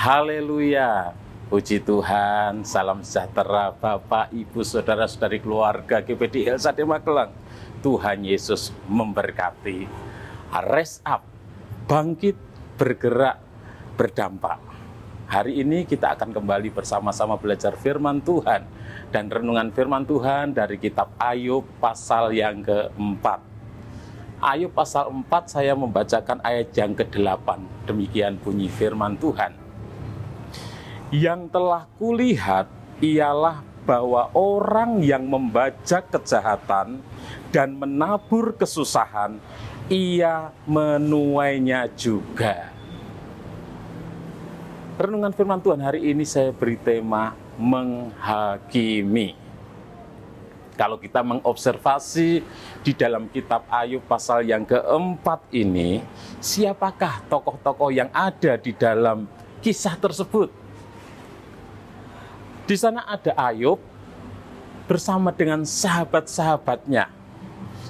Haleluya, puji Tuhan, salam sejahtera Bapak, Ibu, Saudara-saudari keluarga GPD Helsade Magelang. Tuhan Yesus memberkati. Rise up, bangkit, bergerak, berdampak. Hari ini kita akan kembali bersama-sama belajar firman Tuhan dan renungan firman Tuhan dari kitab Ayub pasal yang keempat. Ayub pasal 4 saya membacakan ayat yang ke-8. Demikian bunyi firman Tuhan. Yang telah kulihat ialah bahwa orang yang membajak kejahatan dan menabur kesusahan, ia menuainya juga. Renungan firman Tuhan hari ini saya beri tema menghakimi. Kalau kita mengobservasi di dalam kitab Ayub pasal yang keempat ini, siapakah tokoh-tokoh yang ada di dalam kisah tersebut? Di sana ada Ayub bersama dengan sahabat-sahabatnya,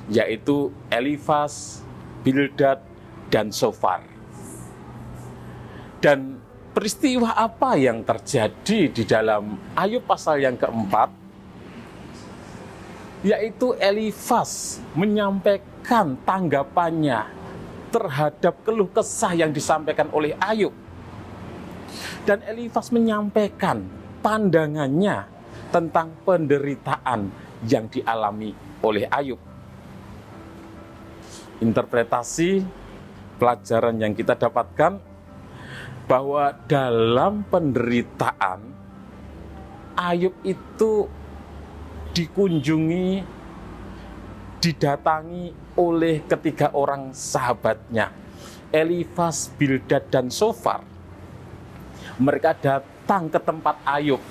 yaitu Elifas, Bildad, dan Sofar. Dan peristiwa apa yang terjadi di dalam Ayub pasal yang keempat? Yaitu Elifas menyampaikan tanggapannya terhadap keluh kesah yang disampaikan oleh Ayub. Dan Elifas menyampaikan pandangannya tentang penderitaan yang dialami oleh Ayub. Interpretasi pelajaran yang kita dapatkan bahwa dalam penderitaan Ayub itu dikunjungi, didatangi oleh ketiga orang sahabatnya, Elifas, Bildad, dan Sofar. Mereka datang ke tempat Ayub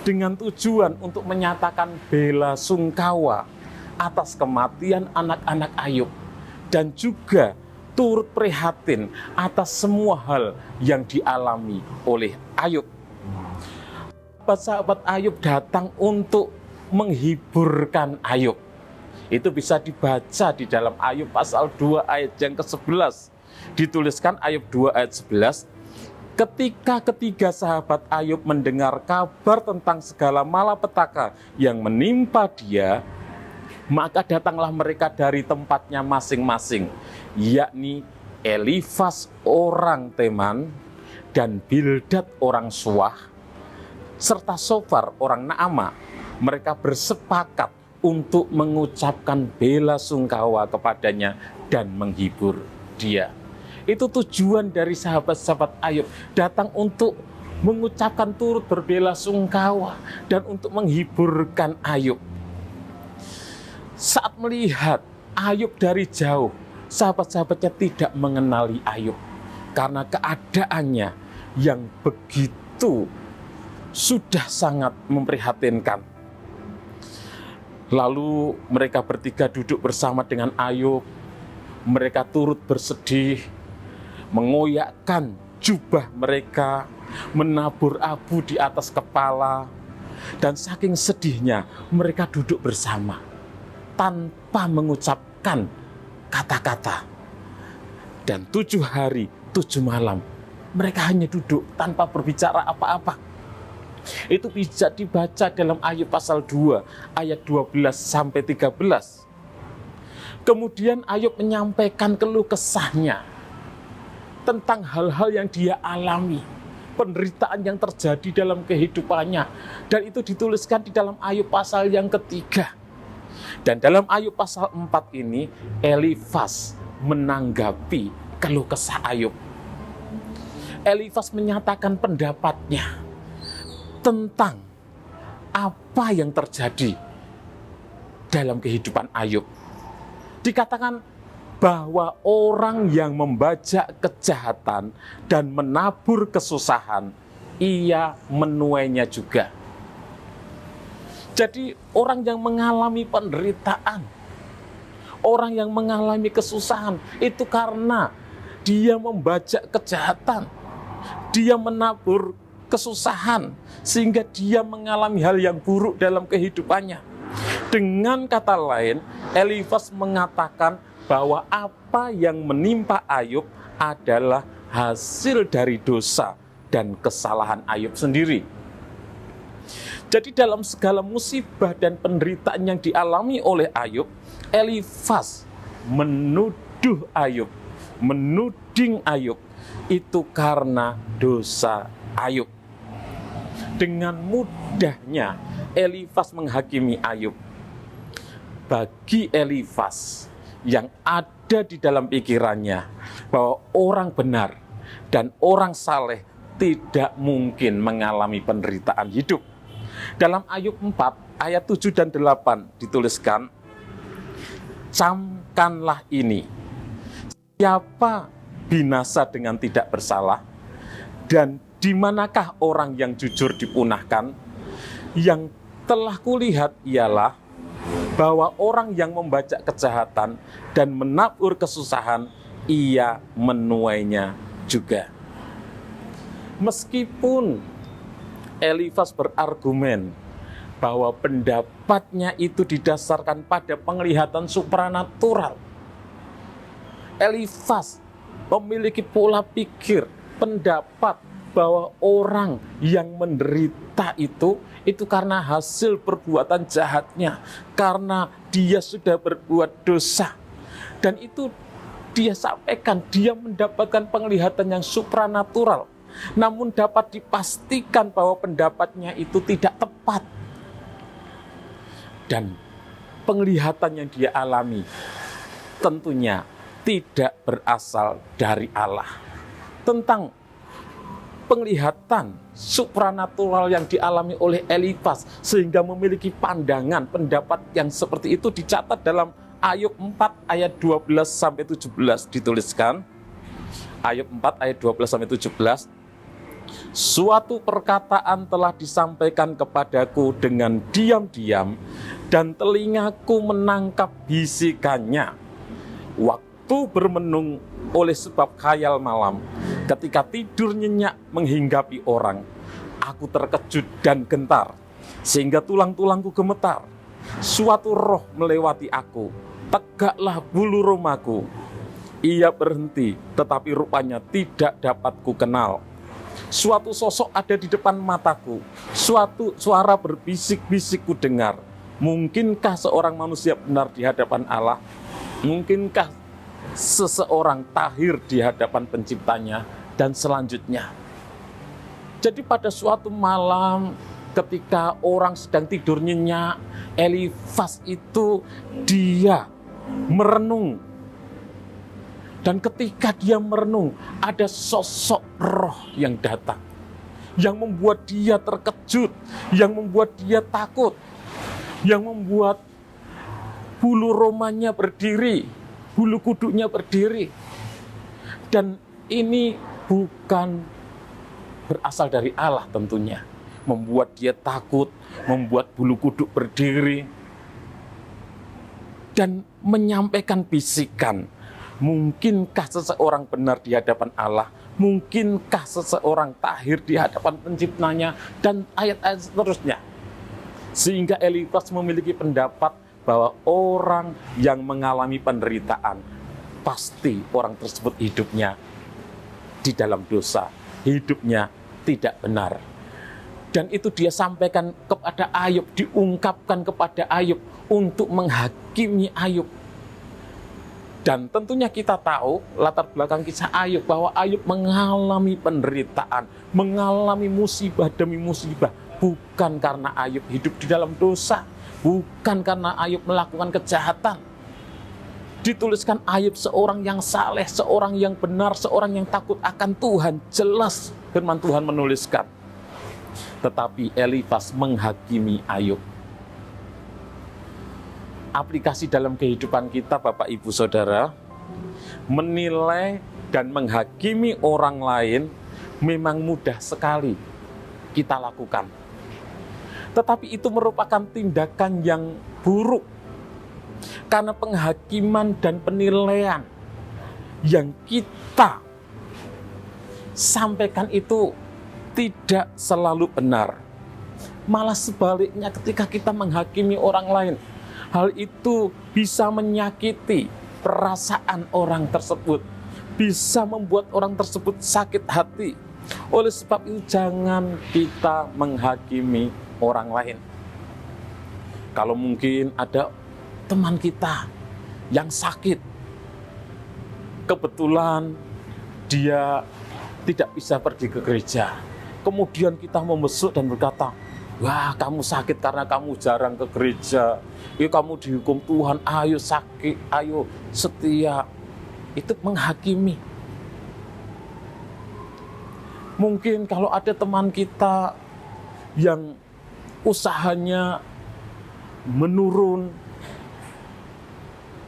dengan tujuan untuk menyatakan bela sungkawa atas kematian anak-anak Ayub dan juga turut prihatin atas semua hal yang dialami oleh Ayub. Sahabat Ayub datang untuk menghiburkan Ayub. Itu bisa dibaca di dalam Ayub pasal 2 ayat yang ke-11. Dituliskan Ayub 2 ayat 11. Ketika ketiga sahabat Ayub mendengar kabar tentang segala malapetaka yang menimpa dia, maka datanglah mereka dari tempatnya masing-masing, yakni Elifas orang Teman dan Bildad orang Suah, serta Sofar orang Naama. Mereka bersepakat untuk mengucapkan bela sungkawa kepadanya dan menghibur dia. Itu tujuan dari sahabat-sahabat Ayub, datang untuk mengucapkan turut berbela sungkawa dan untuk menghiburkan Ayub. Saat melihat Ayub dari jauh, sahabat-sahabatnya tidak mengenali Ayub karena keadaannya yang begitu sudah sangat memprihatinkan. Lalu mereka bertiga duduk bersama dengan Ayub. Mereka turut bersedih, mengoyakkan jubah mereka, menabur abu di atas kepala, dan saking sedihnya mereka duduk bersama tanpa mengucapkan kata-kata. Dan 7 hari 7 malam mereka hanya duduk tanpa berbicara apa-apa. Itu bisa dibaca dalam Ayub pasal 2 ayat 12 sampai 13. Kemudian Ayub menyampaikan keluh kesahnya tentang hal-hal yang dia alami, penderitaan yang terjadi dalam kehidupannya, dan itu dituliskan di dalam Ayub pasal yang ketiga. Dan dalam Ayub pasal 4 ini, Elifas menanggapi keluh kesah Ayub. Elifas menyatakan pendapatnya tentang apa yang terjadi dalam kehidupan Ayub. Dikatakan bahwa orang yang membajak kejahatan dan menabur kesusahan, ia menuainya juga. Jadi orang yang mengalami penderitaan, orang yang mengalami kesusahan, itu karena dia membajak kejahatan, dia menabur kesusahan, sehingga dia mengalami hal yang buruk dalam kehidupannya. Dengan kata lain, Elifas mengatakan bahwa apa yang menimpa Ayub adalah hasil dari dosa dan kesalahan Ayub sendiri. Jadi dalam segala musibah dan penderitaan yang dialami oleh Ayub, Elifas menuduh Ayub, menuding Ayub itu karena dosa Ayub. Dengan mudahnya Elifas menghakimi Ayub. Bagi Elifas yang ada di dalam pikirannya bahwa orang benar dan orang saleh tidak mungkin mengalami penderitaan hidup. Dalam Ayub 4 ayat 7 dan 8 dituliskan, camkanlah ini, siapa binasa dengan tidak bersalah, dan di manakah orang yang jujur dipunahkan? Yang telah kulihat ialah bahwa orang yang membaca kejahatan dan menabur kesusahan, ia menuainya juga. Meskipun Elifas berargumen bahwa pendapatnya itu didasarkan pada penglihatan supranatural, Elifas memiliki pola pikir, pendapat bahwa orang yang menderita itu karena hasil perbuatan jahatnya, karena dia sudah berbuat dosa. Dan itu dia sampaikan, dia mendapatkan penglihatan yang supranatural. Namun dapat dipastikan bahwa pendapatnya itu tidak tepat. Dan penglihatan yang dia alami tentunya tidak berasal dari Allah. Tentang penglihatan supranatural yang dialami oleh Elifas sehingga memiliki pandangan, pendapat yang seperti itu dicatat dalam Ayub 4 ayat 12 sampai 17 dituliskan. Ayub 4 ayat 12 sampai 17. Suatu perkataan telah disampaikan kepadaku dengan diam-diam, dan telingaku menangkap bisikannya. Waktu bermenung oleh sebab khayal malam, ketika tidur nyenyak menghinggapi orang, aku terkejut dan gentar, sehingga tulang-tulangku gemetar. Suatu roh melewati aku, tegaklah bulu romaku. Ia berhenti, tetapi rupanya tidak dapat ku kenal. Suatu sosok ada di depan mataku, suatu suara berbisik-bisik ku dengar. Mungkinkah seorang manusia benar di hadapan Allah? Mungkinkah seseorang tahir di hadapan penciptanya? Dan selanjutnya. Jadi pada suatu malam ketika orang sedang tidur nyenyak, Elifas itu dia merenung. Dan ketika dia merenung, ada sosok roh yang datang, yang membuat dia terkejut, yang membuat dia takut, yang membuat bulu romanya berdiri, bulu kuduknya berdiri. Dan ini bukan berasal dari Allah tentunya. Membuat dia takut, membuat bulu kuduk berdiri, dan menyampaikan bisikan. Mungkinkah seseorang benar di hadapan Allah? Mungkinkah seseorang tahir di hadapan penciptanya? Dan ayat-ayat seterusnya. Sehingga Elifas memiliki pendapat bahwa orang yang mengalami penderitaan, pasti orang tersebut hidupnya di dalam dosa, hidupnya tidak benar. Dan itu dia sampaikan kepada Ayub, diungkapkan kepada Ayub untuk menghakimi Ayub. Dan tentunya kita tahu latar belakang kisah Ayub, bahwa Ayub mengalami penderitaan, mengalami musibah demi musibah. Bukan karena Ayub hidup di dalam dosa, bukan karena Ayub melakukan kejahatan. Dituliskan Ayub seorang yang saleh, seorang yang benar, seorang yang takut akan Tuhan. Jelas firman Tuhan menuliskan. Tetapi Elifas menghakimi Ayub. Aplikasi dalam kehidupan kita, Bapak Ibu Saudara, menilai dan menghakimi orang lain memang mudah sekali kita lakukan. Tetapi itu merupakan tindakan yang buruk, karena penghakiman dan penilaian yang kita sampaikan itu tidak selalu benar. Malah sebaliknya, ketika kita menghakimi orang lain, hal itu bisa menyakiti perasaan orang tersebut, bisa membuat orang tersebut sakit hati, Oleh sebab itu jangan kita menghakimi orang lain. Kalau mungkin ada teman kita yang sakit, kebetulan dia tidak bisa pergi ke gereja, kemudian kita membesuk dan berkata, wah, kamu sakit karena kamu jarang ke gereja, ya kamu dihukum Tuhan, ayo sakit, ayo setia. Itu menghakimi. Mungkin kalau ada teman kita yang usahanya menurun,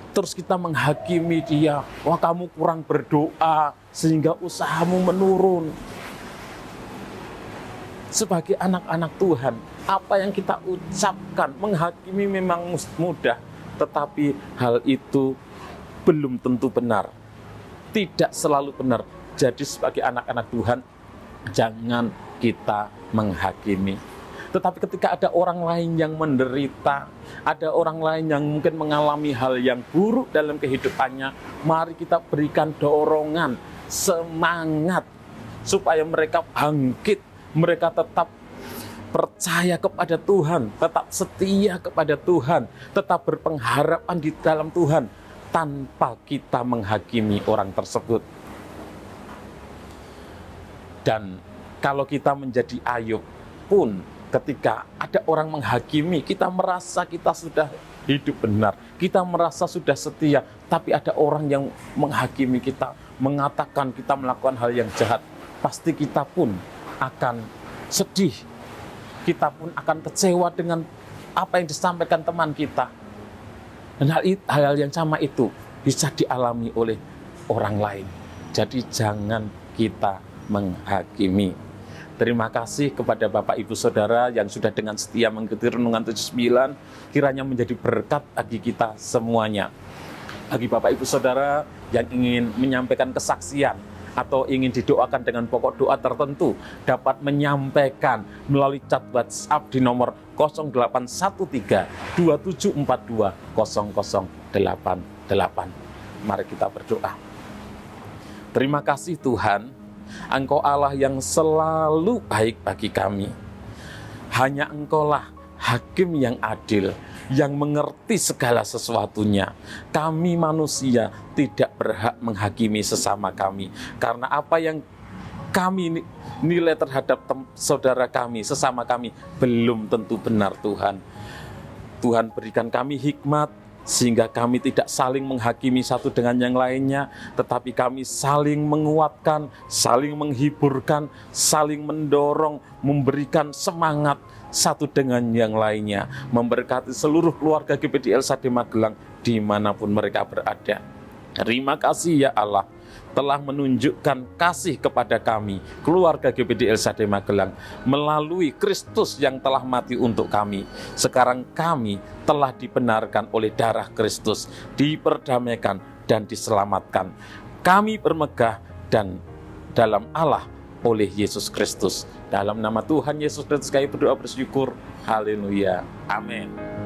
terus kita menghakimi dia, wah kamu kurang berdoa sehingga usahamu menurun. Sebagai anak-anak Tuhan, apa yang kita ucapkan, menghakimi memang mudah, tetapi hal itu belum tentu benar, tidak selalu benar. Jadi sebagai anak-anak Tuhan, jangan kita menghakimi. Tetapi ketika ada orang lain yang menderita, ada orang lain yang mungkin mengalami hal yang buruk dalam kehidupannya, mari kita berikan dorongan, semangat, supaya mereka bangkit, mereka tetap percaya kepada Tuhan, tetap setia kepada Tuhan, tetap berpengharapan di dalam Tuhan, tanpa kita menghakimi orang tersebut. Dan kalau kita menjadi Ayub pun, ketika ada orang menghakimi, kita merasa kita sudah hidup benar, kita merasa sudah setia, tapi ada orang yang menghakimi kita, mengatakan kita melakukan hal yang jahat, pasti kita pun akan sedih, kita pun akan kecewa dengan apa yang disampaikan teman kita. Dan hal yang sama itu bisa dialami oleh orang lain. Jadi jangan kita menghakimi. Terima kasih kepada Bapak Ibu Saudara yang sudah dengan setia mengikuti Renungan 79, kiranya menjadi berkat bagi kita semuanya. Bagi Bapak Ibu Saudara yang ingin menyampaikan kesaksian atau ingin didoakan dengan pokok doa tertentu, dapat menyampaikan melalui chat WhatsApp di nomor 0813 2742 0088. Mari kita berdoa. Terima kasih Tuhan, Engkau Allah yang selalu baik bagi kami. Hanya Engkaulah Hakim yang adil, yang mengerti segala sesuatunya. Kami manusia tidak berhak menghakimi sesama kami, karena apa yang kami nilai terhadap saudara kami, sesama kami, belum tentu benar Tuhan. Tuhan berikan kami hikmat, sehingga kami tidak saling menghakimi satu dengan yang lainnya, tetapi kami saling menguatkan, saling menghiburkan, saling mendorong, memberikan semangat satu dengan yang lainnya, memberkati seluruh keluarga GPD LSAD Magelang dimanapun mereka berada. Terima kasih ya Allah, telah menunjukkan kasih kepada kami, keluarga GPD LSAD Magelang, melalui Kristus yang telah mati untuk kami. Sekarang kami telah dibenarkan oleh darah Kristus, diperdamaikan dan diselamatkan. Kami bermegah dan dalam Allah oleh Yesus Kristus. Dalam nama Tuhan Yesus Kristus kami berdoa bersyukur. Haleluya. Amin.